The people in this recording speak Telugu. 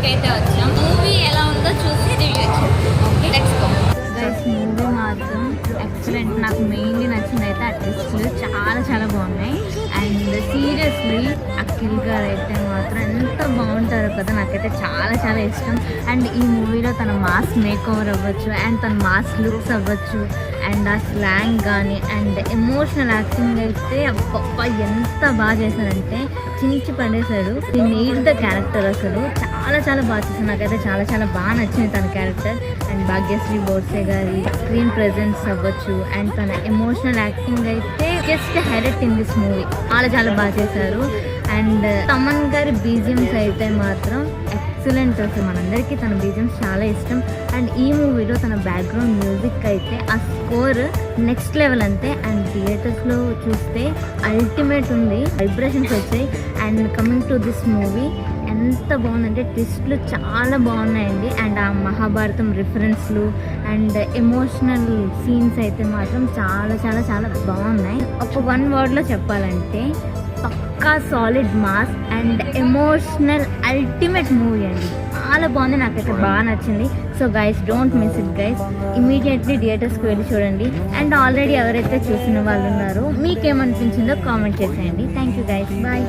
మూవీకి అయితే వచ్చాం. మూవీ ఎలా ఉందో చూసి రివ్యూ ఇచ్చాం. Okay let's go. Guys movie మాత్రం ఎక్సలెంట్. నాకు మెయిన్లీ నచ్చింది అయితే ఆ ట్విస్ట్లు చాలా బాగున్నాయి. అండ్ సీరియస్లీ అఖిల్ గారు అయితే మాత్రం ఎంత బాగుంటారో కదా, నాకైతే చాలా ఇష్టం. అండ్ ఈ మూవీలో తన మాస్ మేక్ ఓవర్ అవ్వచ్చు, అండ్ తన మాస్ లుక్స్ అవ్వచ్చు, అండ్ ఆ స్లాంగ్ కానీ, అండ్ ఎమోషనల్ యాక్టింగ్ అయితే అబ్బా ఎంత బాగా చేశారంటే చించి పడేశాడు. ఈ నీడ్ ద క్యారెక్టర్ అసలు చాలా బాగా చేశాడు. నాకైతే చాలా బాగా నచ్చింది తన క్యారెక్టర్. అండ్ భాగ్యశ్రీ బోర్సే గారి స్క్రీన్ ప్రెజెన్స్ అవ్వచ్చు, అండ్ తన ఎమోషనల్ యాక్టింగ్ అయితే just highlight in this movie. చాలా బాగా చేశారు. అండ్ తమన్ గారి బీజిఎమ్స్ అయితే మాత్రం ఎక్సలెంట్. అసలు మనందరికీ తన బీజిఎమ్స్ చాలా ఇష్టం. అండ్ ఈ మూవీలో తన బ్యాక్గ్రౌండ్ మ్యూజిక్ అయితే ఆ స్కోర్ నెక్స్ట్ లెవెల్ అంతే. అండ్ థియేటర్స్లో చూస్తే అల్టిమేట్ ఉంది, వైబ్రేషన్స్ వచ్చాయి. And coming to this movie ఎంత బాగుందంటే ట్విస్ట్లు చాలా బాగున్నాయండి. అండ్ ఆ మహాభారతం రిఫరెన్స్లు అండ్ ఎమోషనల్ సీన్స్ అయితే మాత్రం చాలా బాగున్నాయి. ఒక వన్ వర్డ్లో చెప్పాలంటే పక్కా solid mass and emotional ultimate movie అండి. చాలా బాగుంది, నాకైతే బాగా నచ్చింది. So guys don't miss it guys. Immediately థియేటర్స్కి వెళ్ళి చూడండి. అండ్ ఆల్రెడీ ఎవరైతే చూసిన వాళ్ళు ఉన్నారో మీకేమనిపించిందో కామెంట్ చేసేయండి. Thank you guys, bye.